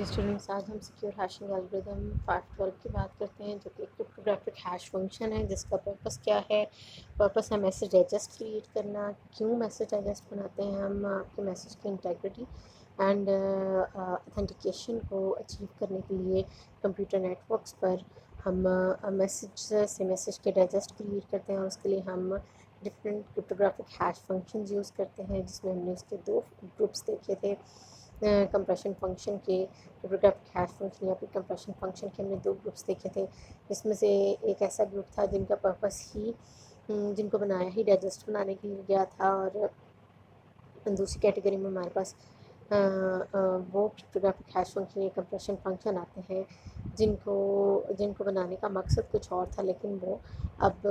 जी students, आज हम secure hashing algorithm 512 की बात करते हैं, जो कि एक क्रिप्टोग्राफिक हैश फंक्शन है जिसका पर्पस क्या है। पर्पस है मैसेज डाइजेस्ट क्रिएट करना। क्यों मैसेज डाइजेस्ट बनाते हैं हम? आपके मैसेज की इंटेग्रिटी एंड ऑथेंटिकेशन को अचीव करने के लिए कंप्यूटर नेटवर्क्स पर हम मैसेज से मैसेज के डाइजेस्ट क्रिएट करते हैं, और उसके लिए हम different cryptographic hash functions use करते हैं, जिसमें हमने उसके दो ग्रुप्स देखे थे। कंप्रेशन फंक्शन के क्रिप्टोग्राफिक हैश फंक्शन या फिर कंप्रेशन फंक्शन के हमने दो ग्रुप्स देखे थे, जिसमें से एक ऐसा ग्रुप था जिनका पर्पस ही जिनको बनाया ही डाइजेस्ट बनाने के लिए गया था, और दूसरी कैटेगरी में हमारे पास वो क्रिप्टोग्राफिक हैश फंक्शन या कंप्रेशन फंक्शन आते हैं जिनको जिनको बनाने का मकसद कुछ और था, लेकिन वो अब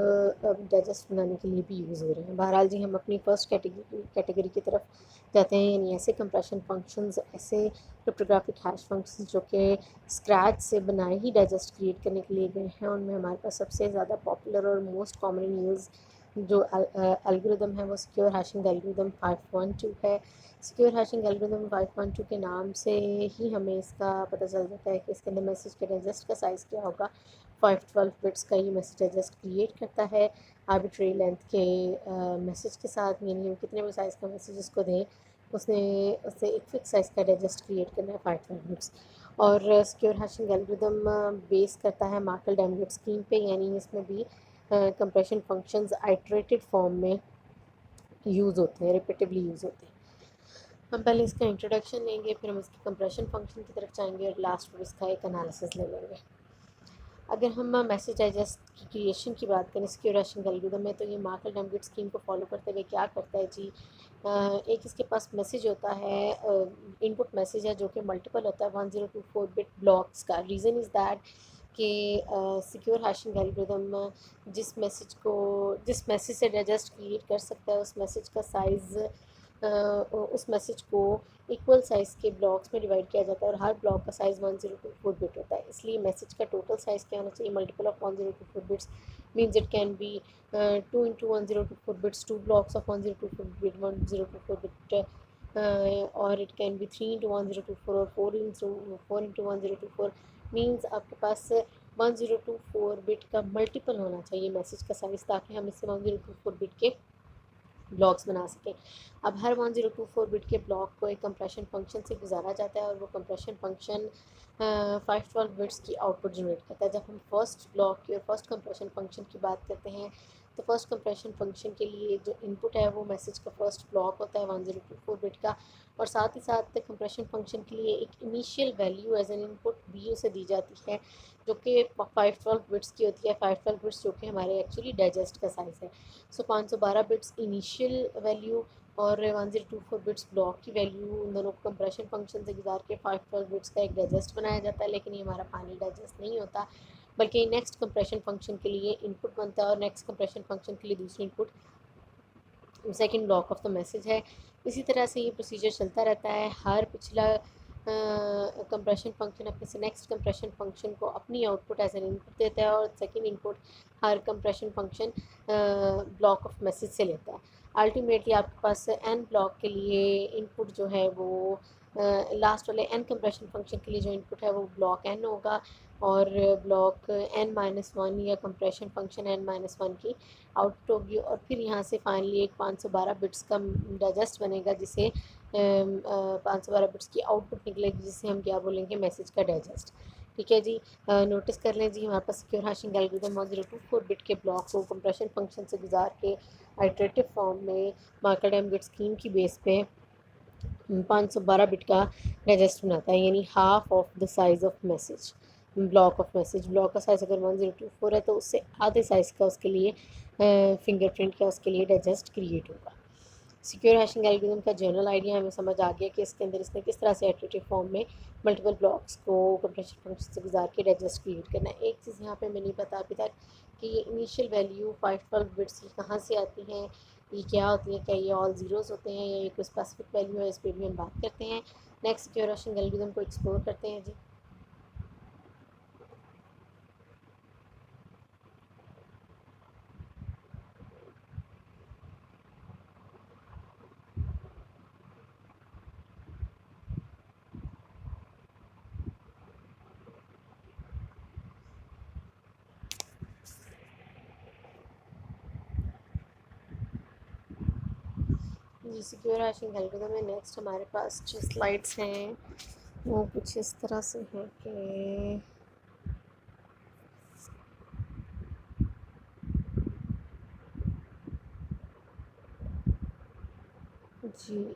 डाइजेस्ट बनाने के लिए भी यूज़ हो रहे हैं। बहरहाल जी, हम अपनी फर्स्ट कैटेगरी की तरफ जाते हैं, यानी ऐसे कंप्रेशन फंक्शंस, ऐसे क्रिप्टोग्राफिक हैश फंक्शंस जो कि स्क्रैच से बनाए ही डाइजेस्ट क्रिएट करने के लिए गए हैं। उनमें हमारे पास सबसे ज़्यादा पॉपुलर और मोस्ट कॉमन यूज़ जो एल्गोरिदम है वो सिक्योर हैशिंग एल्गोरिदम 512 है। सिक्योर हैशिंग एल्गोरिदम 512 के नाम से ही हमें इसका पता चल जाता है कि इसके अंदर मैसेज के डाइजेस्ट का साइज़ क्या होगा। 512 बिट्स का ये मैसेज डाइजेस्ट क्रिएट करता है आर्बिट्रेरी लेंथ के मैसेज के साथ, यानी हम कितने भी साइज़ का मैसेज उसको दें, उसने उससे एक फिक्स साइज़ का डाइजेस्ट क्रिएट करना है 512 बिट्स। और सिक्योर हैशिंग एल्गोरिदम बेस करता है मार्कल डैमगेट स्कीम पे, यानी इसमें भी कंप्रेशन फंक्शंस आइटरेटेड फॉर्म में यूज़ होते हैं, रिपीटेबली यूज़ होते हैं। हम पहले इसका इंट्रोडक्शन लेंगे, फिर हम इसके कंप्रेशन फंक्शन की तरफ जाएंगे, और लास्ट में इसका एक एनालिसिस ले लेंगे। अगर हम मैसेज डाइजेस्ट की क्रिएशन की बात करें सिक्योर हैशिंग एल्गोरिदम में, तो ये मार्कल डैमगेट स्कीम को फॉलो करते हुए क्या करता है जी, एक इसके पास मैसेज होता है, इनपुट मैसेज है जो कि मल्टीपल होता है 1024 बिट ब्लॉक्स का। रीज़न इज़ दैट कि सिक्योर हैशिंग एल्गोरिदम जिस मैसेज से डाइजेस्ट क्रिएट कर सकता है, उस मैसेज का साइज़ उस मैसेज को इक्वल साइज़ के ब्लॉक्स में डिवाइड किया जाता है, और हर ब्लॉक का साइज़ 1024 बिट होता है। इसलिए मैसेज का टोटल साइज़ क्या होना चाहिए? Multiple of 1024 bits means it can be 2 into 1024 bits, 2 blocks of 1024 bit, 1024 bit, और इट कैन बी 3 इंटू 1024 और 4 इंटू 1024, मीन्स आपके पास 1024 बिट का मल्टीपल होना चाहिए मैसेज का साइज़, ताकि हम इससे 1024 बिट के ब्लॉक्स बना सकें। अब हर 1024 बिट के ब्लॉक को एक कंप्रेशन फंक्शन से गुजारा जाता है, और वो कंप्रेशन फंक्शन 512 बिट्स की आउटपुट जनरेट करता है। जब हम फर्स्ट ब्लॉक की और फर्स्ट कंप्रेशन फंक्शन की बात करते हैं, तो फर्स्ट कंप्रेशन फंक्शन के लिए जो इनपुट है वो मैसेज का फर्स्ट ब्लॉक होता है 1024 बिट का, और साथ ही साथ कंप्रेशन फंक्शन के लिए एक initial value as an input भी उसे दी जाती है, जो कि 512 बिट्स की होती है। 512 बिट्स जो कि हमारे एक्चुअली डाइजेस्ट का साइज़ है। सो 512 बिट्स इनिशियल वैल्यू और 1024 बिट्स ब्लॉक की वैल्यू, उन दोनों को कंप्रेशन फंक्शन से गुजार के 512 बिट्स का एक डाइजेस्ट बनाया जाता है। लेकिन ये हमारा फाइनल डाइजेस्ट नहीं होता, बल्कि नेक्स्ट कंप्रेशन फंक्शन के लिए इनपुट बनता है, और नेक्स्ट कंप्रेशन फंक्शन के लिए दूसरी input second block of the message है। इसी तरह से ये प्रोसीजर चलता रहता है। हर पिछला कंप्रेशन फंक्शन अपने से नेक्स्ट कंप्रेशन फंक्शन को अपनी आउटपुट एज एन इनपुट देता है, और second input her compression function block of message से लेता है। अल्टीमेटली आपके पास एन ब्लॉक के लिए इनपुट जो है वो लास्ट वाले एन कंप्रेशन फंक्शन के लिए जो इनपुट है वो ब्लॉक एन होगा, और ब्लॉक एन माइनस वन या compression function N minus one की आउटपुट होगी, और फिर यहाँ से फाइनली एक 512 बिट्स का डाइजेस्ट बनेगा, जिसे 512 बिट्स की आउटपुट निकलेगी, जिसे हम क्या बोलेंगे? मैसेज का डाइजेस्ट। ठीक है जी। नोटिस कर लें जी, हमारे पास सिक्योर हैशिंग एल्गोरिथम 1024 बिट के ब्लॉक को कंप्रेशन फंक्शन से गुजार के आइटरेटिव फॉर्म में मार्कल डैमगेट स्कीम की बेस पे 512 बिट का डाइजेस्ट बनाता है, यानी half of the size of message, block of message. Block का साइज़ अगर 1024 है, तो उससे आधे साइज़ का उसके लिए फिंगरप्रिंट का उसके लिए डाइजेस्ट क्रिएट होगा। सिक्योर हैशिंग एल्गोरिथम का जनरल आइडिया हमें समझ आ गया कि इसके अंदर इसने किस तरह से इटरेटिव फॉर्म में मल्टीपल ब्लॉक्स को कंप्रेशन फंक्शन से गुजार के डाइजेस्ट क्रिएट करना है। एक चीज़ यहाँ पे मैं नहीं पता अभी तक कि ये इनिशियल वैल्यू 512 बिट्स की कहाँ से आती हैं, ये क्या होती है? क्या ये ऑल ज़ीरोज़ होते हैं, या ये कोई स्पेसिफिक वैल्यू है? इस पर भी हम बात करते हैं। नेक्स्ट सिक्योर हैशिंग एल्गोरिथम को एक्सप्लोर करते हैं जी। जी, सिक्योर हैशिंग एल्गोरिथम में नेक्स्ट हमारे पास जो स्लाइड्स हैं वो कुछ इस तरह से हैं कि जी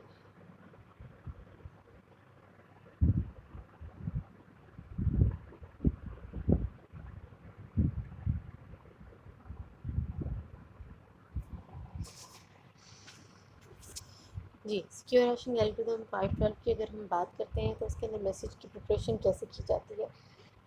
जी सिक्योर हैशिंग एल्गोरिथम 512 की अगर हम बात करते हैं तो उसके अंदर मैसेज की प्रिपरेशन कैसे की जाती है,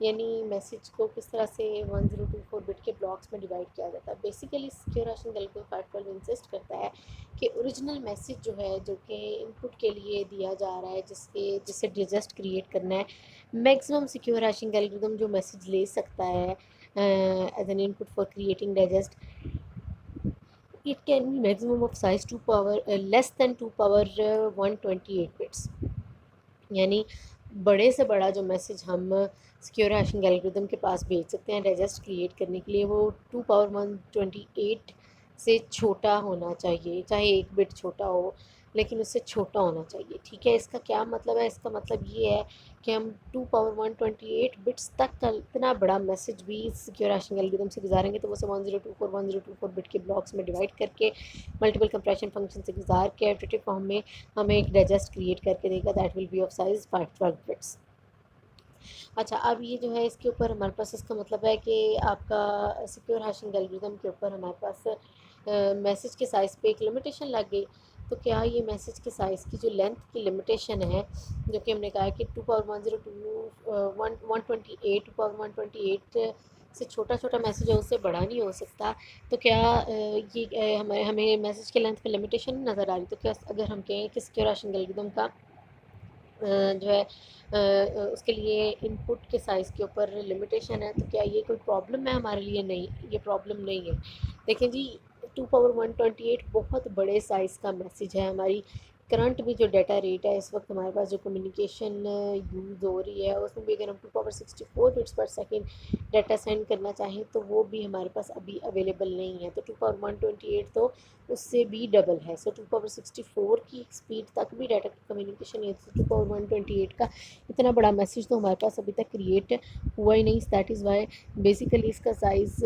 यानी मैसेज को किस तरह से 1024 बिट के ब्लॉक्स में डिवाइड किया जाता है। Basically secure hashing algorithm 512 insist करता है कि ओरिजिनल मैसेज जो है जो कि इनपुट के लिए दिया जा रहा है जिससे डिजेस्ट क्रिएट करना है, मैक्सिमम सिक्योर हैशिंग एल्गोरिथम जो मैसेज ले सकता है as an input for creating digest, it can be maximum of size 2 power less than 2 power 128 bits, यानी बड़े से बड़ा जो मैसेज हम सिक्योर हैशिंग एल्गोरिथम के पास भेज सकते हैं डाइजेस्ट क्रिएट करने के लिए वो 2 पावर 128 से छोटा होना चाहिए, चाहे एक बिट छोटा हो लेकिन उससे छोटा होना चाहिए। ठीक है, इसका क्या मतलब है? इसका मतलब ये है कि हम 2 पावर 128 बिट्स तक का इतना बड़ा मैसेज भी सिक्योर हैशिंग एल्गोरिथम से गुजारेंगे तो वो 1024 बिट के ब्लॉक्स में डिवाइड करके मल्टीपल कंप्रेशन फंक्शन से गुजार के इटरेटिव फॉर्म में हमें एक डाइजेस्ट क्रिएट करके देगा that will be of size 512 bits. अच्छा, अब ये जो है इसके ऊपर हमारे पास इसका मतलब है कि आपका सिक्योर हैशिंग एल्गोरिथम के ऊपर हमारे पास मैसेज के साइज़ पे एक लिमिटेशन लग गई। तो क्या ये मैसेज के साइज़ की जो लेंथ की लिमिटेशन है जो कि हमने कहा है कि 2 पावर 128 2 पावर 128 से छोटा छोटा मैसेज है उससे बड़ा नहीं हो सकता, तो क्या ये हमें हमें मैसेज के लेंथ पे लिमिटेशन नज़र आ रही, तो क्या अगर हम कहें कि सिक्योर हैशिंग एल्गोरिथम का जो है उसके लिए इनपुट के साइज़ के ऊपर लिमिटेशन है, तो क्या ये कोई प्रॉब्लम है हमारे लिए? नहीं, ये प्रॉब्लम नहीं है। देखें जी, 2 पावर 128 बहुत बड़े साइज़ का मैसेज है। हमारी करंट भी जो डाटा रेट है इस वक्त हमारे पास जो कम्युनिकेशन यूज़ हो रही है उसमें भी अगर हम 2 पावर 64 बिट्स पर सेकेंड डाटा सेंड करना चाहें तो वो भी हमारे पास अभी अवेलेबल नहीं है। तो 2 पावर 128 तो उससे भी डबल है। सो 2 पावर 64 की स्पीड तक भी डाटा कम्युनिकेशन है। 2 पावर 128 का इतना बड़ा मैसेज तो हमारे पास अभी तक क्रिएट हुआ ही नहीं। दैट इज़ वाई बेसिकली इसका साइज़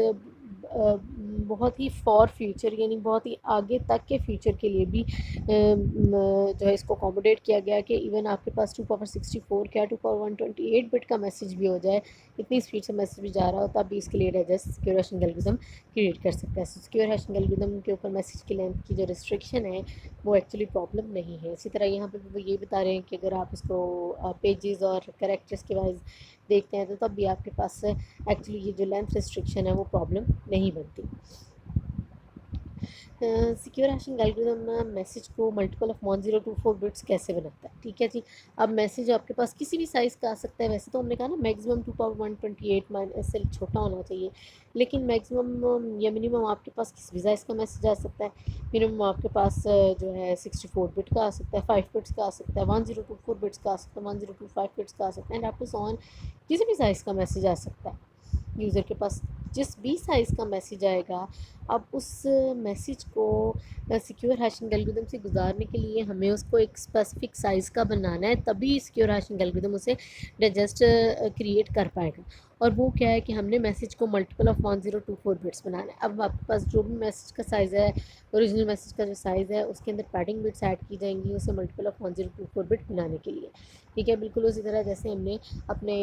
बहुत ही फॉर फ्यूचर यानी बहुत ही आगे तक के फ्यूचर के लिए भी जो है इसको अकोमोडेट किया गया कि इवन आपके पास 2 पावर 64 क्या 2 पावर 128 बिट का मैसेज भी हो जाए, इतनी स्पीड से मैसेज भी जा रहा हो तब भी इसके लिए digest secure hashing algorithm create कर सकता है। सिक्योर हैशिंग एल्गोरिथम के ऊपर मैसेज की लेंथ की जो रिस्ट्रिक्शन है वो एक्चुअली प्रॉब्लम नहीं है। इसी तरह यहाँ पे वो ये बता रहे हैं कि अगर आप इसको पेजेस और कैरेक्टर्स के वाइज देखते हैं तो तब भी आपके पास एक्चुअली ये जो लेंथ रिस्ट्रिक्शन है वो प्रॉब्लम नहीं बनती। सिक्योर हैशिंग एल्गोरिथम मैसेज को मल्टीपल ऑफ 1024 बिट्स कैसे बनाता है? ठीक है जी, अब मैसेज आपके पास किसी भी साइज़ का आ सकता है। वैसे तो हमने कहा ना मैक्सिमम 2 पावर 128 से छोटा होना चाहिए, लेकिन मैक्सिमम या मिनिमम आपके पास किसी भी साइज़ का मैसेज आ सकता है। मिनिमम आपके पास जो है 64 बिट का आ सकता है, 5 बिट्स का आ सकता है, 1024 बिट्स का आ सकता है, 1025 बिट्स का आ सकता है and up to so on किसी भी साइज़ का मैसेज आ सकता है। यूज़र के पास जिस भी साइज़ का मैसेज आएगा, अब उस मैसेज को सिक्योर हैशिंग एल्गोरिथम से गुजारने के लिए हमें उसको एक स्पेसिफिक साइज़ का बनाना है, तभी सिक्योर हैशिंग एल्गोरिथम उसे डाइजेस्ट क्रिएट कर पाएगा। और वो क्या है कि हमने मैसेज को मल्टीपल ऑफ 1024 बिट्स बनाना है। अब आपके पास जो भी मैसेज का साइज़ है, ओरिजिनल मैसेज का जो साइज़ है उसके अंदर पैडिंग बिट्स ऐड की जाएंगी उसे मल्टीपल ऑफ 1024 बिट बनाने के लिए। ठीक है, बिल्कुल उसी तरह जैसे हमने अपने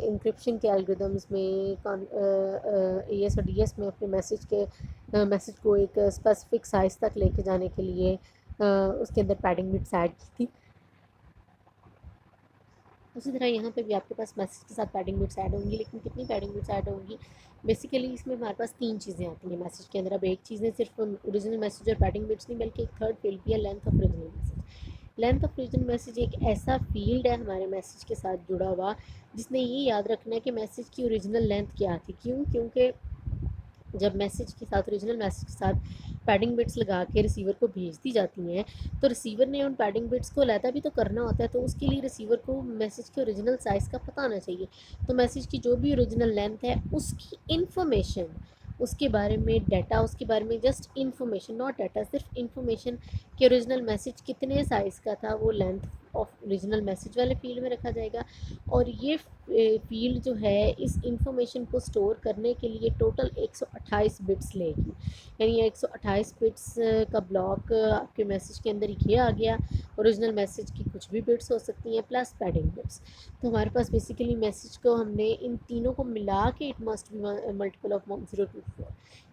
इंक्रिप्शन के एल्गोरिदम्स में एएस और डीएस में अपने मैसेज को एक स्पेसिफिक साइज़ तक लेके जाने के लिए उसके अंदर पैडिंग बिट्स ऐड की थी। उसी तरह यहाँ पे भी आपके पास मैसेज के साथ पैडिंग बिट्स ऐड होंगी, लेकिन कितनी पैडिंग बिट्स ऐड होंगी? बेसिकली इसमें हमारे पास 3 चीज़ें आती हैं मैसेज के अंदर। अब एक चीज़ है सिर्फ ओरिजिनल मैसेज और पैडिंग बिट्स नहीं, बल्कि एक थर्ड फील्ड भी है length of original message. Length of original message एक ऐसा फील्ड है हमारे मैसेज के साथ जुड़ा हुआ जिसने ये याद रखना है कि मैसेज की ओरिजिनल लेंथ क्या थी। क्यों? क्योंकि जब मैसेज के साथ ओरिजिनल मैसेज के साथ पैडिंग बिट्स लगा के रिसीवर को भेज दी जाती हैं तो रिसीवर ने उन पैडिंग बिट्स को अलहदा भी तो करना होता है, तो उसके लिए रिसीवर को मैसेज के ओरिजिनल साइज़ का पता होना चाहिए। तो मैसेज की जो भी ओरिजिनल लेंथ है उसकी इंफॉर्मेशन उसके बारे में डाटा, उसके बारे में जस्ट इन्फॉर्मेशन, नॉट डाटा, सिर्फ इन्फॉर्मेशन कि ओरिजिनल मैसेज कितने साइज़ का था, वो लेंथ ऑफ ओरिजिनल मैसेज वाले फील्ड में रखा जाएगा। और ये फील्ड जो है इस इंफॉर्मेशन को स्टोर करने के लिए टोटल 128 बिट्स लेगी। यानी 128 बिट्स का ब्लॉक आपके मैसेज के अंदर ये आ गया। ओरिजिनल मैसेज की कुछ भी बिट्स हो सकती हैं प्लस पैडिंग बिट्स। तो हमारे पास बेसिकली मैसेज को हमने इन तीनों को मिला के it must be multiple of 1024,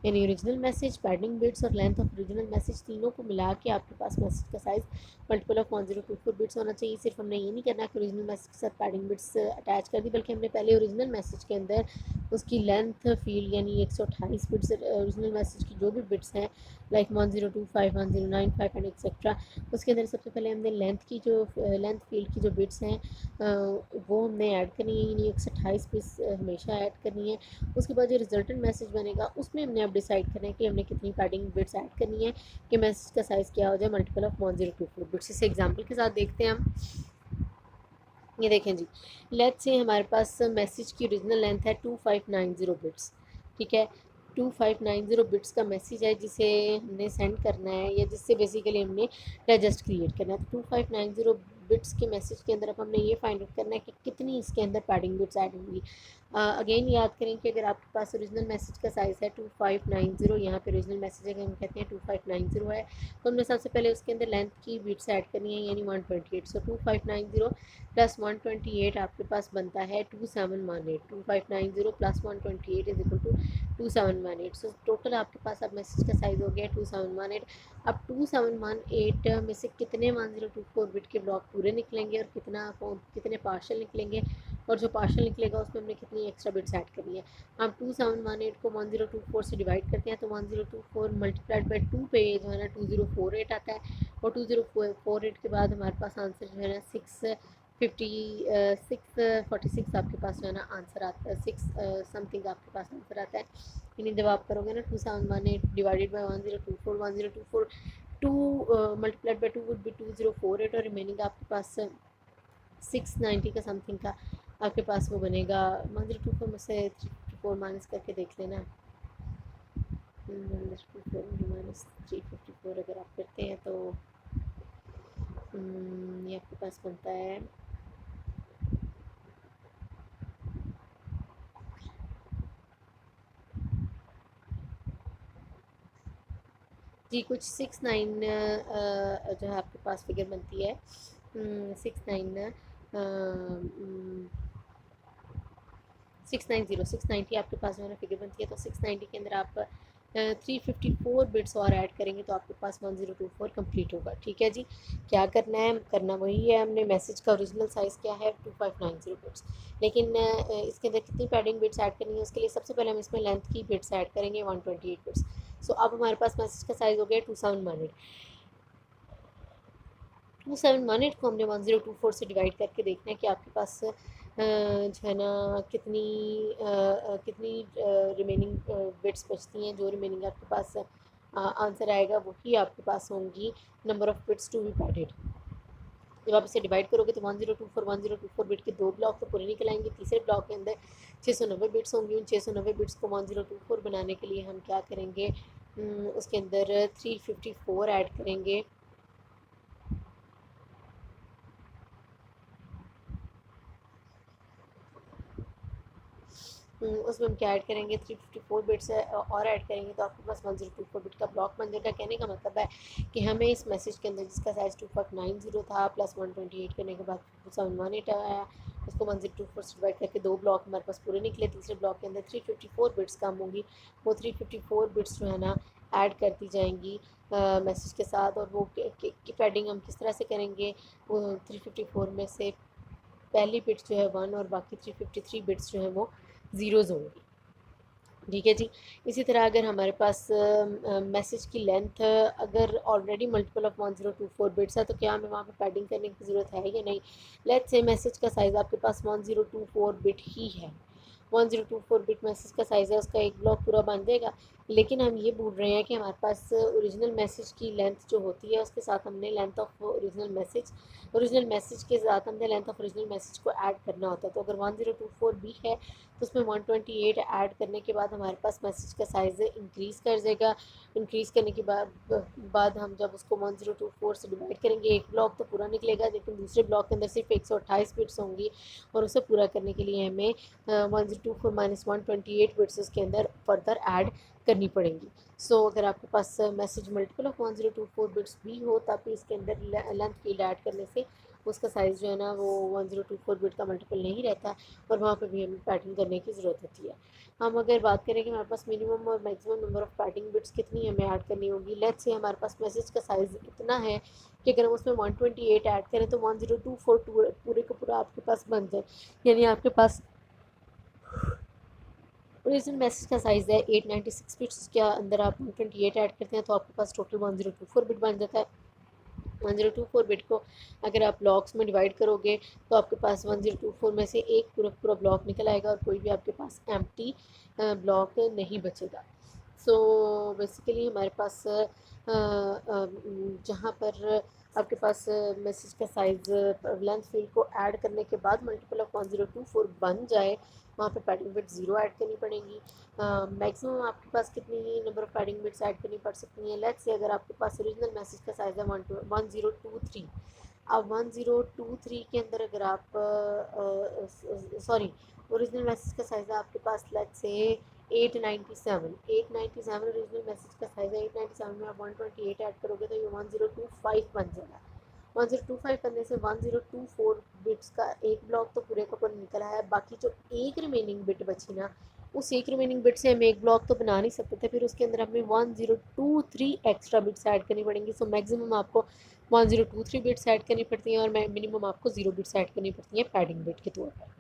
यानी ओरिजिनल मैसेज, पैडिंग बिट्स और लेंथ ऑफ ओरिजिनल मैसेज तीनों को मिला के आपके पास मैसेज का साइज़ मल्टीपल ऑफ 1024 बिट्स होना चाहिए। सिर्फ हमने ये नहीं करना कि ओरिजिनल मैसेज के साथ पैडिंग बिट्स अटैच कर दी, बल्कि हमने पहले ओरिजिनल मैसेज के अंदर उसकी लेंथ फील्ड यानी 128 बिट्स ओरिजिनल मैसेज की जो भी बिट्स हैं लाइक 1025, 1095 एंड एक्सेट्रा, उसके अंदर सबसे पहले हमने लेंथ की जो लेंथ फील्ड की जो बिट्स हैं वो हमने ऐड करनी है, यानी 128 बिट्स हमेशा ऐड करनी है। उसके बाद जो रिजल्टेंट मैसेज बनेगा उसमें हमने अब डिसाइड करना है कि हमने कितनी पैडिंग बिट्स ऐड करनी है कि मैसेज का साइज़ क्या हो जाए मल्टीपल ऑफ 1024 बिट्स। इस एग्जांपल के साथ देखते हैं हम। ये देखें जी, लेट्स से हमारे पास मैसेज की ओरिजिनल लेंथ है 2590 बिट्स, ठीक है। 2590 बिट्स का मैसेज है जिसे हमने सेंड करना है या जिससे बेसिकली हमने रजिस्ट क्रिएट करना है। तो 2590 बिट्स के मैसेज के अंदर अब हमने ये फाइंड आउट करना है कि कितनी इसके अंदर पैडिंग बिट्स ऐड होंगी। अगेन याद करें कि अगर आपके पास ओरिजिनल मैसेज का साइज़ है 2590, यहाँ पे ओरिजिनल मैसेज है हम कहते हैं 2590 है, तो हमने सबसे पहले उसके अंदर लेंथ की बिट्स ऐड करनी है यानी 128। सो 2590 प्लस 128 आपके पास बनता है 2718। 2590 plus 128 is equal to 2718। So total आपके पास अब मैसेज का साइज़ हो गया 2718। अब 2718 में से कितने 1024 बिट के ब्लॉक पूरे निकलेंगे और कितने पार्शल निकलेंगे, और जो पार्शल निकलेगा उसमें हमने कितनी एक्स्ट्रा बिट्स ऐड करनी है। हम 2718 को 1024 से डिवाइड करते हैं तो 1024 मल्टीप्लाइड बाई 2 पे जो है ना 2048 आता है, और 2048 के बाद हमारे पास आंसर जो है ना 646 आपके पास जो है ना आंसर आता है, 6 समथिंग आपके पास आंसर आता है। यानी जब आप करोगे ना 2718 divided by 1024 2 multiplied by 2 would be 2048, और रिमेनिंग आपके पास 690 का समथिंग का आपके पास वो बनेगा। 1024 में से 354 माइनस करके देख लेना। 1024 माइनस 354 अगर आप करते हैं तो ये आपके पास बनता है जी कुछ 69 जो है आपके पास फिगर बनती है 690 आपके पास जो है ना फिगर बनती है। तो 690 के अंदर आप 354 बिट्स और ऐड करेंगे तो आपके पास 1024 कंप्लीट होगा। ठीक है जी, क्या करना है, करना वही है, हमने मैसेज का ओरिजिनल साइज़ क्या है 2590 बिट्स, लेकिन इसके अंदर कितनी पैडिंग बिट्स ऐड करनी है उसके लिए सबसे पहले हम इसमें लेंथ की बिट्स ऐड करेंगे 128 बिट्स। सो अब हमारे पास मैसेज का साइज़ हो गया 2718। 2718 को हमने 1024 से डिवाइड करके देखना है कि आपके पास जो है ना कितनी रिमेनिंग बिट्स बचती हैं। जो रिमेनिंग आपके पास आंसर आएगा वही आपके पास होंगी number of bits to be padded. जब आप इसे डिवाइड करोगे तो 1024 बिट के 2 ब्लॉक तो पूरे निकल आएंगे। तीसरे ब्लॉक के अंदर 690 बिट्स होंगी। उन 690 बिट्स को 1024 बनाने के लिए हम क्या करेंगे, उसके अंदर 354 ऐड करेंगे। उसमें हम क्या ऐड करेंगे 354 बिट्स और ऐड करेंगे तो आपके पास 1024 बिट का ब्लॉक बन जाएगा। कहने का मतलब है कि हमें इस मैसेज के अंदर जिसका साइज़ 2590 था प्लस 128 करने के बाद 718 आया, उसको 1024 से डिवाइड करके 2 ब्लॉक हमारे पास पूरे निकले। तीसरे ब्लॉक के अंदर 354 बिट्स कम होंगी, वो 354 बिट्स जो है ना ऐड करती जाएंगी मैसेज के साथ। और वो पैडिंग हम किस तरह से करेंगे, वो 354 में से पहली बिट्स जो है 1 और बाकी 353 बिट्स जो है वो ज़ीरोज़ होंगी। ठीक है जी, इसी तरह अगर हमारे पास मैसेज की लेंथ अगर ऑलरेडी मल्टीपल ऑफ 1024 बिट्स है तो क्या हमें वहाँ पे पैडिंग करने की ज़रूरत है या नहीं। लेट्स से मैसेज का साइज़ आपके पास 1024 बिट ही है 1024 बिट मैसेज का साइज़ है, उसका एक ब्लॉक पूरा बन जाएगा। लेकिन हम ये भूल रहे हैं कि हमारे पास ओरिजिनल मैसेज की लेंथ जो होती है उसके साथ हमने लेंथ ऑफ ओरिजिनल मैसेज के साथ हमने लेंथ ऑफ ओरिजिनल मैसेज को ऐड करना होता है। तो अगर 1024 भी है तो उसमें 128 ऐड करने के बाद हमारे पास मैसेज का साइज़ इंक्रीज़ कर जाएगा। इंक्रीज़ करने के बाद हम जब उसको 1024 से डिवाइड करेंगे, एक ब्लॉक तो पूरा निकलेगा, लेकिन दूसरे ब्लॉक के अंदर सिर्फ 128 बिट्स होंगी और उसे पूरा करने के लिए हमें 1024 माइनस 128 बिट्स उसके अंदर फर्दर ऐड करनी पड़ेंगी। अगर आपके पास मैसेज मल्टीपल ऑफ 1024 बिट्स भी हो तब भी इसके अंदर लेंथ फील्ड ऐड करने से उसका साइज़ जो है ना वो 1024 बिट का मल्टीपल नहीं रहता और वहाँ पे भी हमें पैटर्न करने की ज़रूरत होती है। हम अगर बात करें कि हमारे पास मिनिमम और maximum number of padding bits कितनी हमें ऐड करनी होगी, लेट्स से हमारे पास मैसेज का साइज़ इतना है कि अगर हम उसमें 128 ऐड करें तो 10242 पूरे का पूरा आपके पास बन जाए। यानी आपके पास ओरिजिनल मैसेज का साइज़ है 896 बिट्स, के अंदर आप 128 ऐड करते हैं तो आपके पास टोटल 1024 बिट बन जाता है। 1024 बिट को अगर आप ब्लॉक्स में डिवाइड करोगे तो आपके पास 1024 में से एक पूरा पूरा ब्लॉक निकल आएगा और कोई भी आपके पास एम्प्टी ब्लॉक नहीं बचेगा। बेसिकली हमारे पास जहाँ पर आपके पास मैसेज का साइज़ लेंथ फील्ड को ऐड करने के बाद मल्टीपल ऑफ 1024 बन जाए, वहाँ पे पैडिंग बिट 0 ऐड करनी पड़ेंगी। मैक्सिमम आपके पास कितनी number of padding bits add करनी पड़ सकती हैं, लेट्स से अगर आपके पास ओरिजिनल मैसेज का साइज़ है 1023, अब 1023 के अंदर अगर आप सॉरी ओरिजिनल मैसेज का साइज़ है आपके पास लेट्स से 897 ओरिजिनल मैसेज का साइज़ है। 897 में आप 128 ऐड करोगे तो ये 1025 बन जाएगा। 1025 करने से 1024 बिट्स का एक ब्लॉक तो पूरे का पूरा निकल आया। बाकी जो एक रिमेनिंग बिट बची ना, उस एक रिमेनिंग बिट से हम एक ब्लॉक तो बना नहीं सकते थे, फिर उसके अंदर हमें 1023 एक्स्ट्रा बिट्स ऐड करनी पड़ेंगी। मैक्सिमम आपको 1023 बिट्स ऐड करनी पड़ती हैं और मिनिमम आपको 0 बिट्स ऐड करनी पड़ती हैं पैडिंग बिट के तौर पर।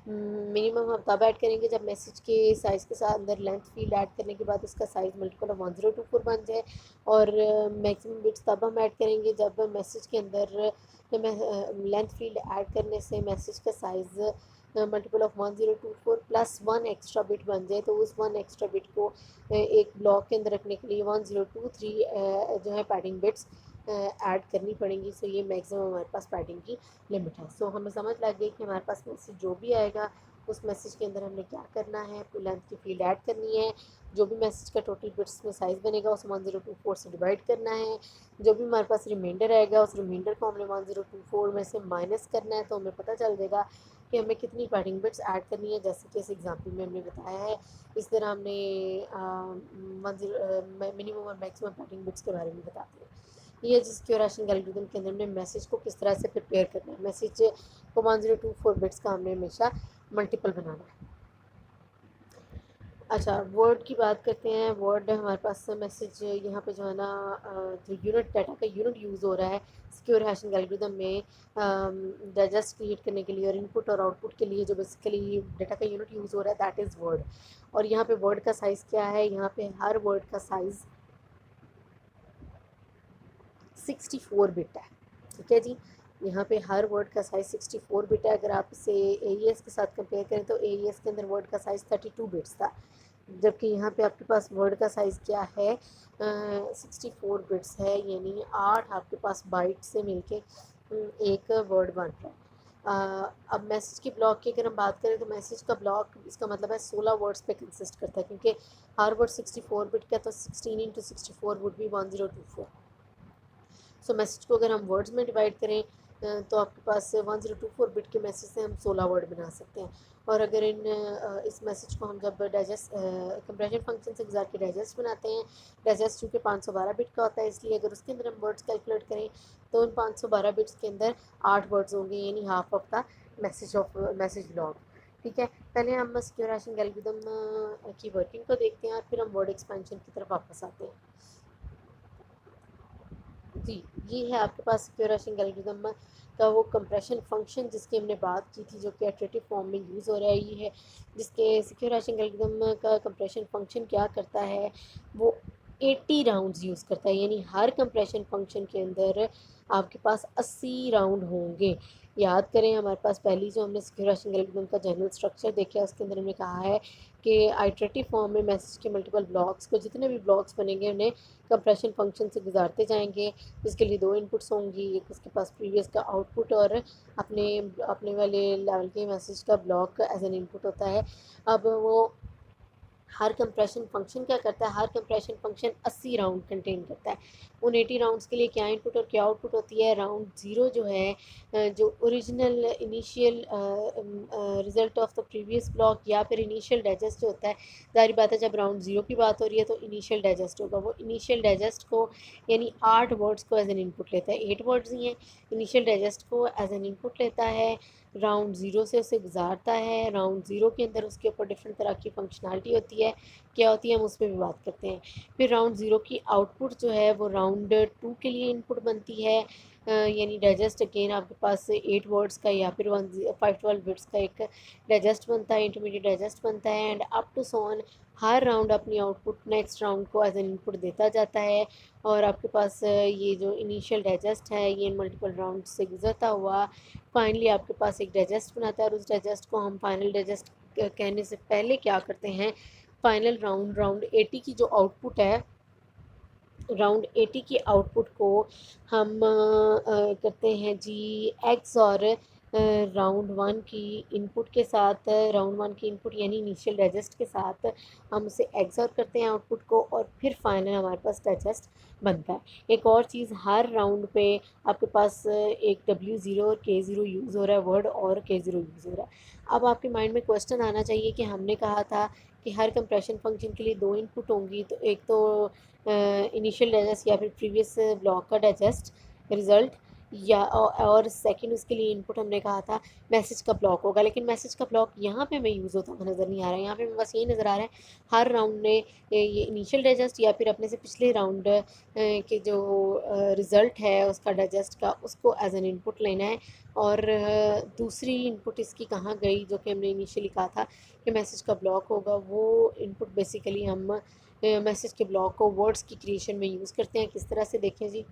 मिनिमम हम तब ऐड करेंगे जब मैसेज के साइज़ के साथ अंदर लेंथ फील्ड ऐड करने के बाद उसका साइज़ मल्टीपल ऑफ 1024 बन जाए, और मैक्सिमम बिट्स तब हम ऐड करेंगे जब मैसेज के अंदर लेंथ फील्ड ऐड करने से मैसेज का size multiple of 1024 plus 1 extra bit बन जाए। तो उस 1 एक्स्ट्रा बिट को एक ब्लॉक के अंदर रखने के लिए 1023 जो है पैडिंग बिट्स ऐड करनी पड़ेंगी। ये मैक्सिमम हमारे पास पैडिंग की लिमिट है। हमें समझ लग गई कि हमारे पास मैसेज जो भी आएगा उस मैसेज के अंदर हमने क्या करना है, लेंथ की फील्ड ऐड करनी है। जो भी मैसेज का टोटल बिट्स में साइज़ बनेगा उसे 1024 से डिवाइड करना है। जो भी हमारे पास रिमाइंडर आएगा उस रिमाइंडर को हमने 1024 में से माइनस करना है, तो हमें पता चल जाएगा कि हमें कितनी पैडिंग बिट्स ऐड करनी है। जैसे कि इस एग्जाम्पल में हमने बताया है, इस तरह हमने मिनिमम और मैक्सिमम पैडिंग बिट्स के बारे में बताते हैं। ये जिसके राशन एल्गोरिथम के अंदर हमने मैसेज को किस तरह से प्रिपेयर करना है, मैसेज को 1024 बिट्स का हमने हमेशा मल्टीपल बनाना है। अच्छा, वर्ड की बात करते हैं। वर्ड हमारे पास मैसेज यहाँ पे जो है ना जो यूनिट डाटा का यूनिट यूज़ हो रहा है सिक्योर हैशिंग एल्गोरिथम में डाइजेस्ट क्रिएट करने के लिए और इनपुट और आउटपुट के लिए जो बेसिकली डाटा का यूनिट यूज़ हो रहा है दैट इज़ वर्ड। और यहाँ पे वर्ड का साइज़ क्या है, यहाँ पे हर वर्ड का साइज़ 64 बिट है। ठीक है जी, यहाँ पे हर वर्ड का साइज़ 64 बिट है। अगर आप इसे AES के साथ कंपेयर करें तो AES के अंदर वर्ड का साइज़ 32 बिट्स था, जबकि यहाँ पे आपके पास वर्ड का साइज़ क्या है 64 बिट्स है। यानी 8 आपके पास बाइट से मिलके एक वर्ड बन रहा है। अब मैसेज के ब्लॉक की अगर हम बात करें तो मैसेज का ब्लॉक इसका मतलब है 16 वर्ड्स पे कंसिस्ट करता है, क्योंकि हर वर्ड 64 बिट का, तो 16 इंटू 64 वुड भी 1024। मैसेज को अगर हम वर्ड्स में डिवाइड करें तो आपके पास 1024 बिट के मैसेज से हम 16 वर्ड बना सकते हैं। और अगर इस मैसेज को हम जब डाइजेस्ट कंप्रेशन फंक्शन से गुजार के डाइजेस्ट बनाते हैं, डाइजेस्ट चूँकि 512 बिट का होता है, इसलिए अगर उसके अंदर हम वर्ड्स कैलकुलेट करें तो उन 512 बिट्स के अंदर 8 वर्ड्स होंगे, यानी half of the message log. ठीक है, पहले हम सिक्योर हैशिंग एल्गोरिथम की वर्किंग को देखते हैं और फिर हम वर्ड एक्सपेंशन की तरफ वापस आते हैं। जी, ये है आपके पास सिक्योर हैशिंग एल्गोरिथम का वो कंप्रेशन फंक्शन जिसकी हमने बात की थी, जो कि इटरेटिव फॉर्म में यूज़ हो रहा है। ये है जिसके सिक्योर हैशिंग एल्गोरिथम का कंप्रेशन फंक्शन क्या करता है, वो 80 राउंड्स यूज़ करता है। यानी हर कंप्रेशन फंक्शन के अंदर आपके पास 80 राउंड होंगे। याद करें, हमारे पास पहली जो हमने सिक्योर हैशिंग एल्गोरिथम का जनरल स्ट्रक्चर देखा, उसके अंदर हमने कहा है कि आइटरेटिव फॉर्म में मैसेज के मल्टीपल ब्लॉक्स को, जितने भी ब्लॉक्स बनेंगे उन्हें कंप्रेशन फंक्शन से गुजारते जाएंगे, जिसके लिए दो इनपुट्स होंगी, एक उसके पास प्रीवियस का आउटपुट और अपने अपने वाले लेवल के मैसेज का ब्लॉक एज एन इनपुट होता है। अब वो हर कंप्रेशन फंक्शन क्या करता है, हर कंप्रेशन फंक्शन 80 राउंड कंटेन करता है। उन 80 राउंड्स के लिए क्या इनपुट और क्या आउटपुट होती है। राउंड ज़ीरो जो है, जो original initial result of the previous block या फिर इनिशियल डाइजेस्ट जो होता है, जाहिर बात है जब राउंड ज़ीरो की बात हो रही है तो इनिशियल डाइजेस्ट होगा। वो इनिशियल डाइजेस्ट को यानी 8 वर्ड्स को एज एन इनपुट लेता है, 8 वर्ड्स ही हैं, इनिशियल डाइजेस्ट को एज एन इनपुट लेता है, राउंड ज़ीरो से उसे गुजारता है। राउंड ज़ीरो के अंदर उसके ऊपर डिफरेंट तरह की फंक्शनैलिटी होती है, क्या होती है हम उस पर भी बात करते हैं। फिर राउंड ज़ीरो की आउटपुट जो है वो राउंड टू के लिए इनपुट बनती है, यानी डाइजेस्ट अगेन आपके पास 8 वर्ड्स का या फिर 512 बिट्स का एक डाइजेस्ट बनता है, इंटरमीडिएट डाइजेस्ट बनता है, and up to so on. हर राउंड अपनी आउटपुट नेक्स्ट राउंड को एज एन इनपुट देता जाता है, और आपके पास ये जो इनिशियल डाइजेस्ट है ये मल्टीपल राउंड से गुजरता हुआ फाइनली आपके पास एक डाइजेस्ट बनाता है, और उस डाइजेस्ट को हम फाइनल डाइजेस्ट कहने से पहले क्या करते हैं, फाइनल राउंड 80 की जो आउटपुट है, राउंड 80 की आउटपुट को हम करते हैं जी एक्स, और राउंड वन की इनपुट के साथ, राउंड वन की इनपुट यानी इनिशियल डाइजेस्ट के साथ हम उसे एक्सऑर करते हैं आउटपुट को, और फिर फाइनल हमारे पास डाइजेस्ट बनता है। एक और चीज़, हर राउंड पे आपके पास एक W0 और K0 यूज़ हो रहा है वर्ड, और K0 यूज़ हो रहा है। अब आपके माइंड में क्वेश्चन आना चाहिए कि हमने कहा था कि हर कंप्रेशन फंक्शन के लिए दो इनपुट होंगी, तो एक तो इनिशियल डाइजेस्ट या फिर प्रीवियस ब्लॉक का डाइजेस्ट रिजल्ट, या और सेकंड उसके लिए इनपुट हमने कहा था मैसेज का ब्लॉक होगा। लेकिन मैसेज का ब्लॉक यहाँ पे हमें यूज़ होता हुआ नज़र नहीं आ रहा है, यहाँ पे हमें बस यही नज़र आ रहा है हर राउंड ने ये इनिशियल डाइजेस्ट या फिर अपने से पिछले राउंड के जो रिज़ल्ट है उसका डाइजेस्ट का, उसको एज एन इनपुट लेना है, और दूसरी इनपुट इसकी कहाँ गई जो कि हमने इनिशियली कहा था कि मैसेज का ब्लॉक होगा, वो इनपुट बेसिकली हम मैसेज के ब्लॉक को वर्ड्स की क्रिएशन में यूज़ करते हैं। किस तरह से देखें जी,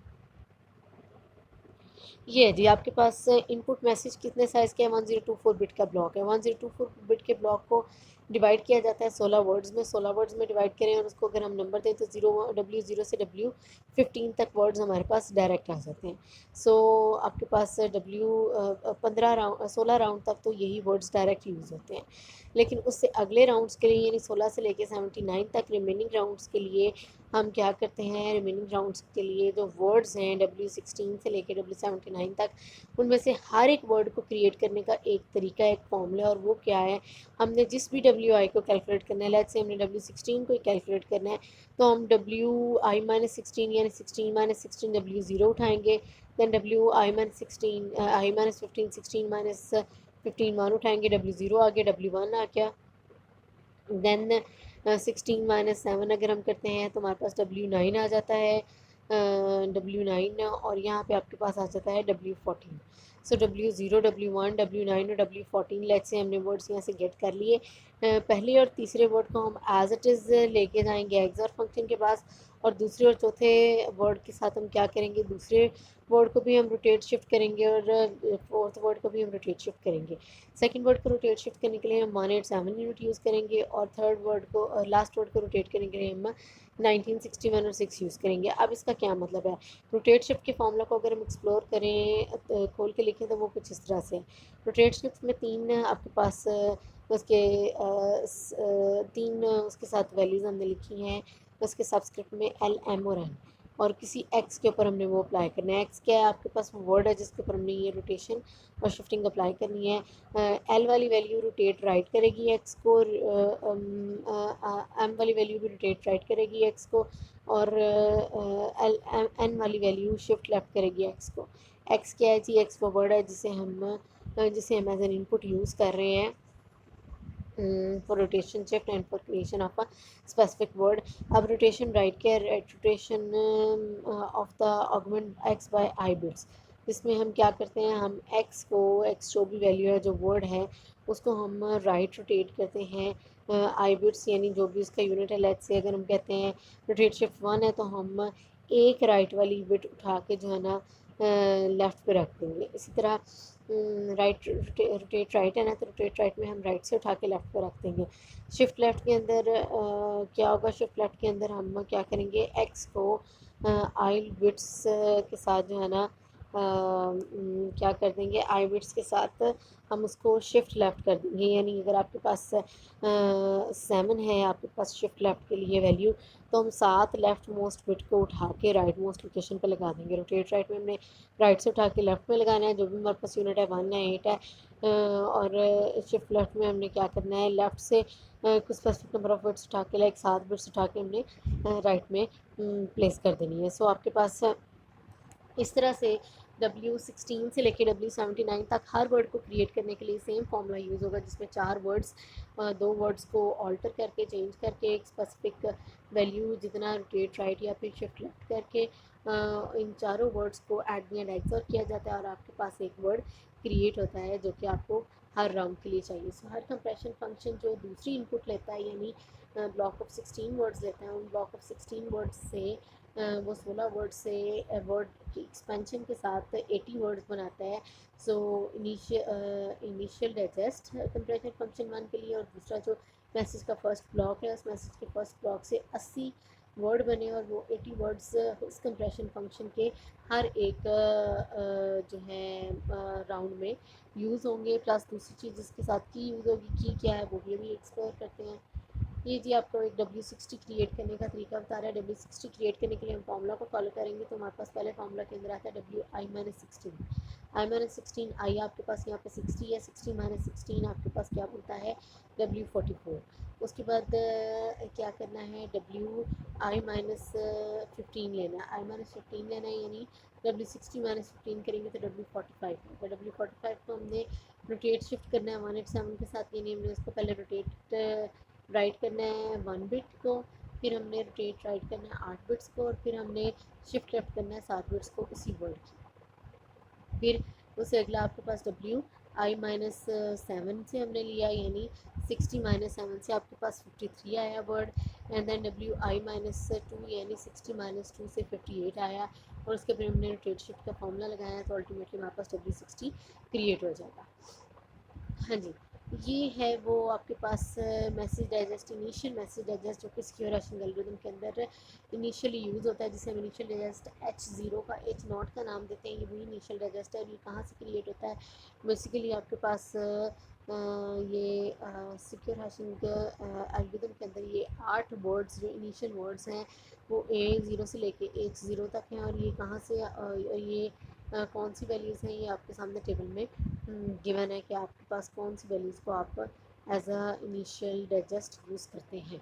ये है जी आपके पास इनपुट मैसेज कितने साइज़ के हैं, 1024 बिट का ब्लॉक है। 1024 बिट के ब्लॉक को डिवाइड किया जाता है 16 वर्ड्स में, 16 वर्ड्स में डिवाइड करें और उसको अगर हम नंबर दें तो W0 से W15 तक वर्ड्स हमारे पास डायरेक्ट आ जाते हैं। सो आपके पास 15 राउंड 16 राउंड तक तो यही वर्ड्स डायरेक्ट यूज़ होते हैं, लेकिन उससे अगले राउंड्स के लिए यानी 16 से लेकर 79 तक रिमेनिंग राउंड्स के लिए हम क्या करते हैं, रिमेनिंग राउंड्स के लिए जो वर्ड्स हैं W16 से लेकर W79 तक, उनमें से हर एक वर्ड को क्रिएट करने का एक तरीका, एक फॉर्मूला, और वो क्या है, हमने जिस भी WI को कैलकुलेट करना है, लेट्स से हमने W16 को ही कैलकुलेट करना है, तो हम WI-16 यानी 16 - 16 W0 उठाएंगे, दैन I-15 16 - 15 1 उठाएंगे, W0 आ गया, W1 आ गया, देन 16 - 7 अगर हम करते हैं तो हमारे पास W9 आ जाता है, W9, और यहाँ पे आपके पास आ जाता है W14। सो W0 W1 W9 और W14 लेट्स से हमने वर्ड्स यहाँ से गेट कर लिए। पहले और तीसरे वर्ड को हम एज इट इज़ लेके जाएंगे एक्सॉर फंक्शन के पास, और दूसरे और चौथे वर्ड के साथ हम क्या करेंगे, दूसरे वर्ड को भी हम रोटेट शिफ्ट करेंगे, और फोर्थ वर्ड को भी हम रोटेट शिफ्ट करेंगे। सेकंड वर्ड को रोटेट शिफ्ट करने के लिए हम 187 यूनिट यूज़ करेंगे, और थर्ड वर्ड को लास्ट वर्ड को रोटेट करने के लिए हम 1961 और 6 यूज़ करेंगे। अब इसका क्या मतलब है, रोटेट शिफ्ट के फॉर्मूला को अगर हम एक्सप्लोर करें, खोल के लिखें, तो वो कुछ इस तरह से। रोटेट शिफ्ट में तीन आपके पास उसके तीन उसके साथ वैल्यूज़ हमने लिखी हैं, उसके सबस्क्रिप्ट में L, M और N, और किसी एक्स के ऊपर हमने वो अप्लाई करना है। एक्स क्या है, आपके पास वर्ड है जिसके ऊपर हमने ये रोटेशन और शिफ्टिंग अप्लाई करनी है। एल वाली वैल्यू रोटेट राइट करेगी एक्स को, एम वाली वैल्यू भी रोटेट राइट करेगी एक्स को, और एल एन वाली वैल्यू शिफ्ट लेफ्ट करेगी एक्स को। एक्स क्या है जी, एक्स वो वर्ड है जिसे हम एज एन इनपुट यूज़ कर रहे हैं for rotation shift and for creation of a specific word. अब rotation right के rotation of the augment x by I bits, इसमें हम क्या करते हैं, हम x को, x जो भी वैल्यू है जो वर्ड है उसको हम राइट रोटेट करते हैं आई बिट्स, यानी जो भी उसका यूनिट है। लेट्स से अगर हम कहते हैं रोटेट शिफ्ट 1 है, तो हम एक राइट वाली बिट उठा के जो है ना लेफ़्ट पे रख देंगे। इसी तरह राइट रोटेट राइट है ना, तो रोटेट राइट में हम राइट से उठा के लेफ़्ट पर रख देंगे। शिफ्ट लेफ़्ट के अंदर क्या होगा, शिफ्ट लेफ़्ट के अंदर हम क्या करेंगे, एक्स को आई बिट्स के साथ जो है ना क्या कर देंगे, आई बिट्स के साथ हम उसको शिफ्ट लेफ़्ट कर देंगे। यानी अगर आपके पास 7 है आपके पास शिफ्ट लेफ़्ट के लिए वैल्यू, तो हम 7 लेफ़्ट मोस्ट बिट को उठा के राइट मोस्ट लोकेशन पे लगा देंगे। रोटेट राइट में हमने राइट से उठा के लेफ़्ट में लगाना है, जो भी हमारे पास यूनिट है 1 है 8 है। और शिफ्ट लेफ़्ट में हमने क्या करना है, लेफ़्ट से कुछ स्पेसिफिक नंबर ऑफ बिट्स उठा के, लाइक 7 बिट्स उठा के हमने राइट में प्लेस कर देनी है। सो आपके पास इस तरह से W16 से लेकर W79 तक हर वर्ड को क्रिएट करने के लिए सेम फॉर्मूला यूज़ होगा, जिसमें 4 वर्ड्स 2 वर्ड्स को ऑल्टर करके चेंज करके एक स्पेसिफिक वैल्यू जितना रोटेट राइट या फिर शिफ्ट लेफ्ट करके इन चारों वर्ड्स को एट द एंड एक्सॉर किया जाता है और आपके पास एक वर्ड क्रिएट होता है जो कि आपको हर राउंड के लिए चाहिए। सो हर कंप्रेशन फंक्शन जो दूसरी इनपुट लेता है, यानी ब्लॉक ऑफ 16 वर्ड्स लेता है, उन ब्लॉक ऑफ 16 वर्ड्स से वो 16 वर्ड से वर्ड की एक्सपेंशन के साथ 80 वर्ड्स बनाता है। So initial digest compression function 1 के लिए, और दूसरा जो मैसेज का फर्स्ट ब्लॉक है, उस मैसेज के फर्स्ट ब्लॉक से 80 वर्ड बने और वो 80 वर्ड्स इस कंप्रेशन फंक्शन के हर एक जो है राउंड में यूज़ होंगे। प्लस दूसरी चीज़ जिसके साथ की यूज़ होगी, की क्या है वो भी अभी एक्सप्लोर करते हैं। ये जी आपको एक W60 क्रिएट करने का तरीका बता रहा है। W60 क्रिएट करने के लिए हम फार्मूला को फॉलो करेंगे, तो हमारे पास पहले फार्मूला के अंदर आता है WI-16। I-16 आई आपके पास यहाँ पे 60 है, 60 - 16 आपके पास क्या बनता है, W44। उसके बाद क्या करना है, WI-15 लेना है, I-15 लेना है, यानी W60 - 15 करेंगे तो W45 होगा। W45 को हमने रोटेट शिफ्ट करना है 187 के साथ, यानी हमने उसको पहले रोटेट राइट करना है 1 बिट को, फिर हमने रोटेट राइट करना है 8 बिट्स को, और फिर हमने शिफ्ट लेफ्ट करना है 7 बिट्स को इसी वर्ड की। फिर उससे अगला आपके पास WI-7 से हमने लिया, यानी 60 - 7 से आपके पास 53 आया वर्ड, एंड देन WI-2 यानी 60 - 2 से 58 आया, और उसके फिर हमने रोटेट शिफ्ट का फॉर्मूला लगाया, तो अल्टीमेटली हमारे पास W60 क्रिएट हो जाएगा। हाँ जी, ये है वो आपके पास message digest, initial message digest, जो कि सिक्योर हैशिंग एल्गोरिथम के अंदर इनिशियली यूज़ होता है, जिसे हम इनिशियल डाइजेस्ट H0 का H0 का नाम देते हैं। ये वही इनिशियल डाइजेस्ट है, और ये कहाँ से क्रिएट होता है, बेसिकली आपके पास ये सिक्योर हैशिंग एल्गोरिथम के अंदर ये 8 वर्ड्स जो इनिशियल वर्ड्स हैं वो A0 से लेके H0 तक हैं, और ये कहाँ से ये कौन सी वैल्यूज़ हैं, ये आपके सामने टेबल में गिवन है कि आपके पास कौन सी वैल्यूज़ को आप as a initial digest use करते हैं।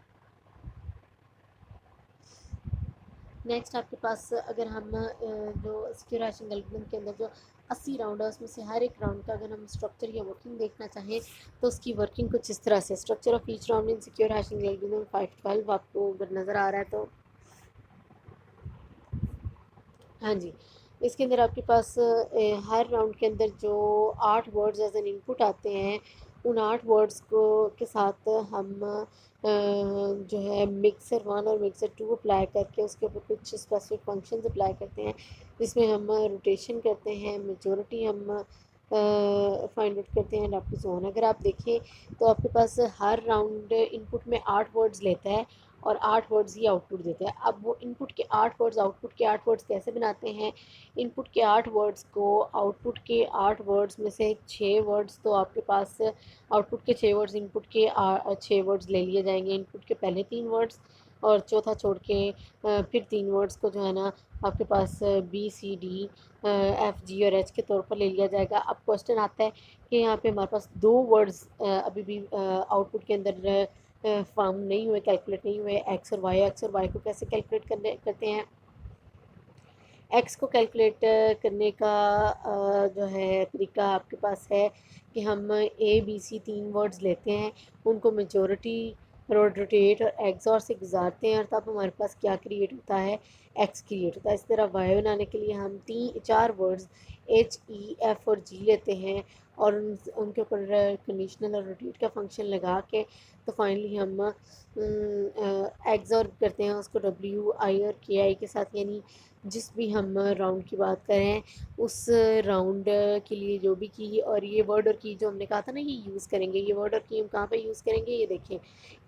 नेक्स्ट आपके पास अगर हम जो सिक्योर हैशिंग एल्गोरिथम के अंदर जो 80 राउंड है, उसमें से हर एक राउंड का अगर हम स्ट्रक्चर या वर्किंग देखना चाहें, तो उसकी वर्किंग कुछ इस तरह से, structure of each round in secure hashing algorithm 512 आपको अगर नज़र आ रहा है तो हाँ जी, इसके अंदर आपके पास हर राउंड के अंदर जो 8 वर्ड्स एज एन इनपुट आते हैं, उन 8 वर्ड्स को के साथ हम जो है मिक्सर 1 और मिक्सर 2 अप्लाई करके उसके ऊपर कुछ स्पेसिफिक फंक्शंस अप्लाई करते हैं, जिसमें हम रोटेशन करते हैं, मेजॉरिटी हम फाइंड आउट करते हैं, एंड जोन। अगर आप देखें तो आपके पास हर राउंड इनपुट में 8 वर्ड्स लेता है और 8 वर्ड्स ही आउटपुट देता है। अब वो इनपुट के 8 वर्ड्स आउटपुट के 8 वर्ड्स कैसे बनाते हैं, इनपुट के 8 वर्ड्स को आउटपुट के 8 वर्ड्स में से 6 वर्ड्स तो आपके पास आउटपुट के 6 वर्ड्स इनपुट के 6 वर्ड्स ले लिए जाएंगे, इनपुट के पहले 3 वर्ड्स और चौथा छोड़ के फिर 3 वर्ड्स को जो है ना आपके पास B, C, D, F, G और H के तौर पर ले लिया जाएगा। अब क्वेश्चन आता है कि यहाँ पे हमारे पास 2 वर्ड्स अभी भी आउटपुट के अंदर फॉर्म नहीं हुए, कैलकुलेट नहीं हुए, एक्स और वाई को कैसे कैलकुलेट करते हैं। एक्स को कैलकुलेट करने का जो है तरीका आपके पास है कि हम A, B, C 3 वर्ड्स लेते हैं, उनको मेजॉरिटी रोटेट और एक्सॉर से गुजारते हैं, और तब हमारे पास क्या क्रिएट होता है, एक्स क्रिएट होता है। इस तरह वाई बनाने के लिए हम 4 वर्ड्स H, E, F और G लेते हैं, और उनके ऊपर कंडीशनल और रोटेट का फंक्शन लगा के तो फाइनली हम एग्जॉर्ब करते हैं उसको डब्ल्यू आई और के आई के साथ, यानी जिस भी हम राउंड की बात करें उस राउंड के लिए जो भी की, और ये वर्ड और की जो हमने कहा था ना ये यूज़ करेंगे, ये वर्ड और की हम कहाँ पे यूज़ करेंगे, ये देखें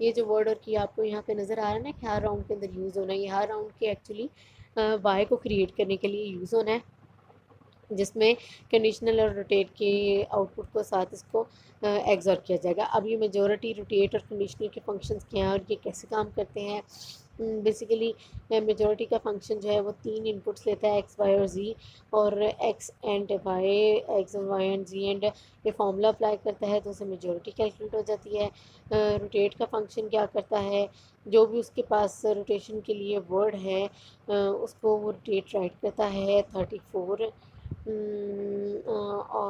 ये जो वर्ड और की आपको यहाँ पे नज़र आ रहा है ना कि हर राउंड के अंदर यूज़ होना है, ये हर राउंड के एक्चुअली वाई को क्रिएट करने के लिए यूज़ होना है, जिसमें कंडीशनल और रोटेट के आउटपुट को साथ इसको एग्जॉर्ब किया जाएगा। अब ये मेजॉरिटी, रोटेट और कंडीशनल के फंक्शंस क्या हैं और ये कैसे काम करते हैं। बेसिकली मेजॉरिटी का फंक्शन जो है वो 3 इनपुट्स लेता है, एक्स वाई और जी, और एक्स एंड वाई, एक्स और वाई एंड जी, एंड ये फार्मूला अप्लाई करता है तो उससे मेजॉरिटी कैलकुलेट हो जाती है। रोटेट का फंक्शन क्या करता है, जो भी उसके पास रोटेशन के लिए वर्ड है उसको वो रोटेट राइट करता है 34 और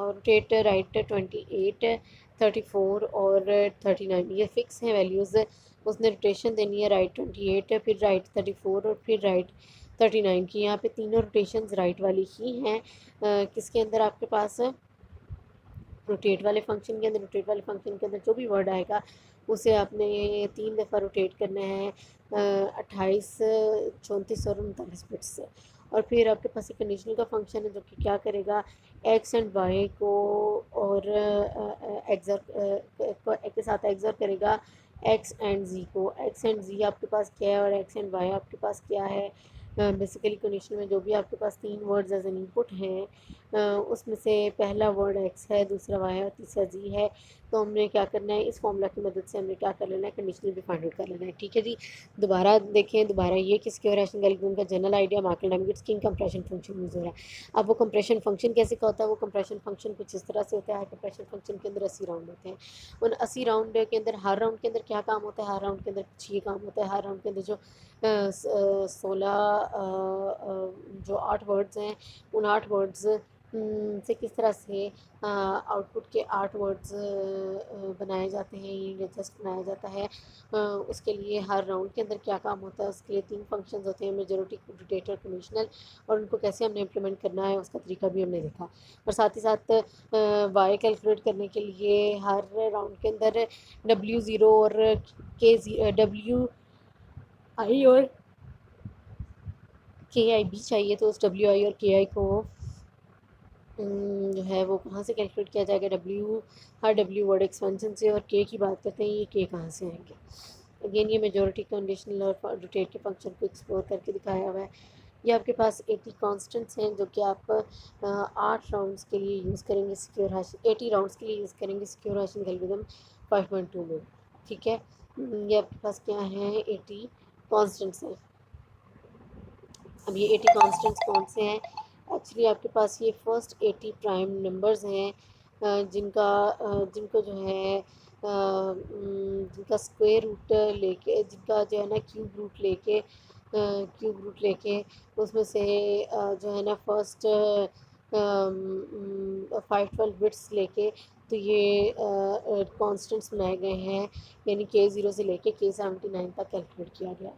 रोटेट राइट 28, 34 और 39, ये फ़िक्स हैं वैल्यूज़। उसने रोटेशन देनी है राइट 28, फिर राइट 34 और फिर राइट 39 की। यहाँ पे तीनों रोटेशंस राइट वाली ही हैं। किसके अंदर आपके पास रोटेट वाले फंक्शन के अंदर, रोटेट वाले फंक्शन के अंदर जो भी वर्ड आएगा उसे आपने 3 दफ़ा रोटेट करना है 28, 34 और 39 बिट्स से। और फिर आपके पास एक कंडीशनल का फंक्शन है जो कि क्या करेगा, एक्स एंड वाई को और एग्जर के साथ एग्जर करेगा एक्स एंड जी को। एक्स एंड जी आपके पास क्या है और एक्स एंड वाई आपके पास क्या है। बेसिकली कंडीशन में जो भी आपके पास 3 वर्ड्स एज एन इनपुट हैं उसमें से पहला वर्ड एक्स है, दूसरा वाई है और तीसरा जी है। तो हमने क्या करना है, इस फॉर्मूला की मदद से हमने क्या कर लेना है, कंडीशनल भी फाइंड आउट कर लेना है। ठीक है जी, दोबारा देखें, दोबारा ये किसके और रैशनल एल्गोरिथम का जनरल आइडिया मार्कल डायनामिक्स किंग कंप्रेशन फंक्शन यूज़ हो रहा है। अब वो कंप्रेशन फंक्शन कैसे का होता है, वो कंप्रेशन फंक्शन कुछ इस तरह से होता है। कंप्रेशन फंक्शन के अंदर 80 राउंड होते हैं। उन 80 राउंड के अंदर हर राउंड के अंदर क्या काम होता है, हर राउंड के अंदर कुछ ये काम होता है। हर राउंड के अंदर जो 16 जो 8 वर्ड्स हैं, उन 8 वर्ड्स से किस तरह से आउटपुट के 8 वर्ड्स बनाए जाते हैं, ये जस्ट बनाया जाता है। उसके लिए हर राउंड के अंदर क्या काम होता है, उसके लिए 3 फंक्शंस होते हैं, मेजॉरिटी, रोटेटर, कंडीशनल, और उनको कैसे हमने इम्प्लीमेंट करना है उसका तरीका भी हमने देखा। और साथ ही साथ वाई कैलकुलेट करने के लिए हर राउंड के अंदर W0 और WI और KI भी चाहिए, तो उस WI और KI को जो है वो कहाँ से कैलकुलेट किया जाएगा, हर डब्ल्यू वर्ड एक्सपेंशन से, और के की बात करते हैं ये के कहाँ से आएंगे। अगेन ये मेजॉरिटी, कंडीशनल और रोटेट के फंक्शन को एक्सप्लोर करके दिखाया हुआ है। ये आपके पास 80 कॉन्स्टेंट्स हैं जो कि आप 8 राउंड्स के लिए यूज़ करेंगे सिक्योर हैश, 80 राउंड्स के लिए यूज़ करेंगे सिक्योर हैशिंग एल्गोरिथम 5.2 में। ठीक है, ये आपके पास क्या है, 80 कॉन्स्टेंट्स हैं। अब ये 80 कॉन्स्टेंट्स कौन से हैं, एक्चुअली आपके पास ये फर्स्ट 80 प्राइम नंबर्स हैं जिनको जो है जिनका स्क्वायर रूट लेके, जिनका जो है ना क्यूब रूट लेके उसमें से जो है ना फर्स्ट 512 बिट्स लेके तो ये कॉन्स्टेंट्स बनाए गए हैं, यानी K0 से लेके K79 तक कैलकुलेट किया गया।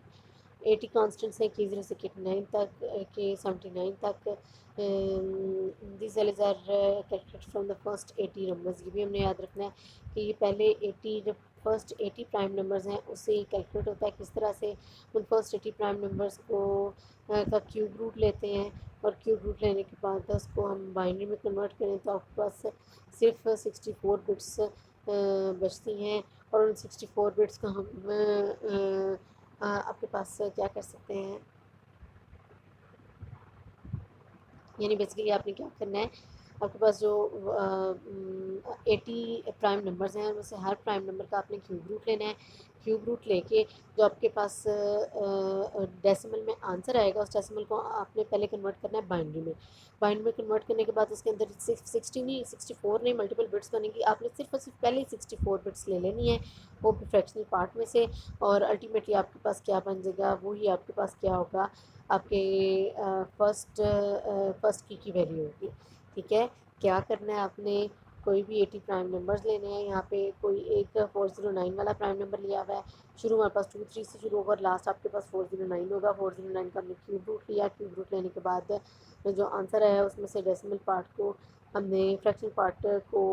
80 कॉन्स्टेंट्स हैं K0 से K9 तक, K79 तक। This values are calculate from the first 80 numbers. ये भी हमने याद रखना है कि ये पहले 80 जो फर्स्ट 80 प्राइम नंबर्स हैं उससे ही कैलकुलेट होता है। किस तरह से, उन फर्स्ट 80 प्राइम नंबर्स को का क्यूब रूट लेते हैं, और क्यूब रूट लेने के बाद उसको हम बाइनरी में कन्वर्ट करें तो आपके पास सिर्फ 64 बिट्स बचती हैं, और उन 64 बिट्स का हम आपके पास क्या कर सकते हैं, यानी बेसिकली आपने क्या करना है, आपके पास जो 80 प्राइम नंबर्स हैं उनमें से हर प्राइम नंबर का आपने क्यूब रूट लेना है। क्यूब रूट लेके जो आपके पास डेसिमल में आंसर आएगा उस डेसिमल को आपने पहले कन्वर्ट करना है बाइनरी में। बाइनरी में कन्वर्ट करने के बाद उसके अंदर 64 नहीं मल्टीपल बिट्स बनेंगी, आपने सिर्फ और सिर्फ पहले ही 64 बिट्स ले लेनी है वो भी फ्रैक्शनल पार्ट में से, और अल्टीमेटली आपके पास क्या बन जाएगा, वही आपके पास क्या होगा, आपके फर्स्ट की वैल्यू होगी। ठीक है, क्या करना है आपने, कोई भी 80 प्राइम नंबर्स लेने हैं। यहाँ पे कोई एक 409 वाला प्राइम नंबर लिया हुआ है, शुरू हमारे पास 23 से शुरू होगा और लास्ट आपके पास 409 होगा। 409 का हमने क्यूब रूट लिया, क्यूब रूट लेने के बाद जो आंसर आया उसमें से डेसिमल पार्ट को हमने फ्रैक्शनल पार्ट को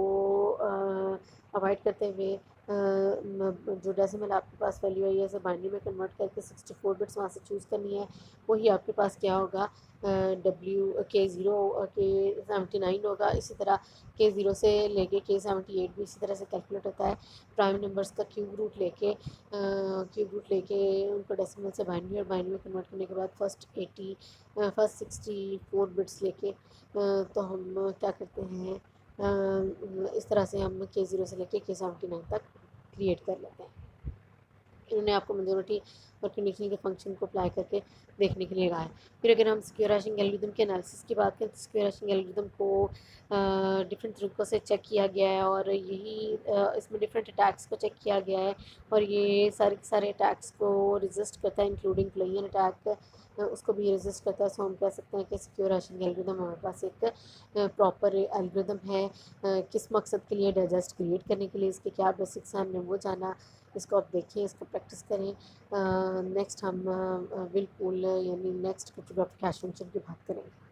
अवॉइड करते हुए जो डेसिमल आपके पास वैल्यू है इसे बाइनरी में कन्वर्ट करके 64 बिट्स वहाँ से चूज़ करनी है। वही आपके पास क्या होगा, K0 K79 होगा। इसी तरह K0 से लेके K78 भी इसी तरह से कैलकुलेट होता है। प्राइम नंबर्स का क्यूब रूट लेके उनको डेसिमल से बाइनरी और बाइनरी में कन्वर्ट करने के बाद फर्स्ट 64 बिट्स लेके तो हम क्या करते हैं, इस तरह से हम K0 से लेके K79 तक क्रिएट कर लेते हैं। इन्होंने आपको मेजोरिटी और कंडीशनल के फंक्शन को अप्लाई करके देखने के लिए कहा है। फिर अगर हम सिक्योर हैशिंग एल्गोरिथम के एनालिसिस की बात करें तो सिक्योर हैशिंग एल्गोरिथम को डिफरेंट तरीक़ों से चेक किया गया है और यही इसमें डिफरेंट अटैक्स को चेक किया गया है और ये सारे के सारे अटैक्स को रेजिस्ट करता है, इंक्लूडिंग प्लेयन अटैक उसको भी रेजिस्ट करता है। सो हम कह सकते हैं कि सिक्योर हैशिंग एल्गोरिथम हमारे पास एक प्रॉपर एल्गोरिथम है। किस मकसद के लिए, डाइजेस्ट क्रिएट करने के लिए, इसके क्या बेसिक्स हैं हमने वो जाना। इसको आप देखें, इसको प्रैक्टिस करें। नेक्स्ट हम बिल्कुल यानी नेक्स्ट क्रिप्टोग्राफिक हैश फंक्शन की बात करेंगे।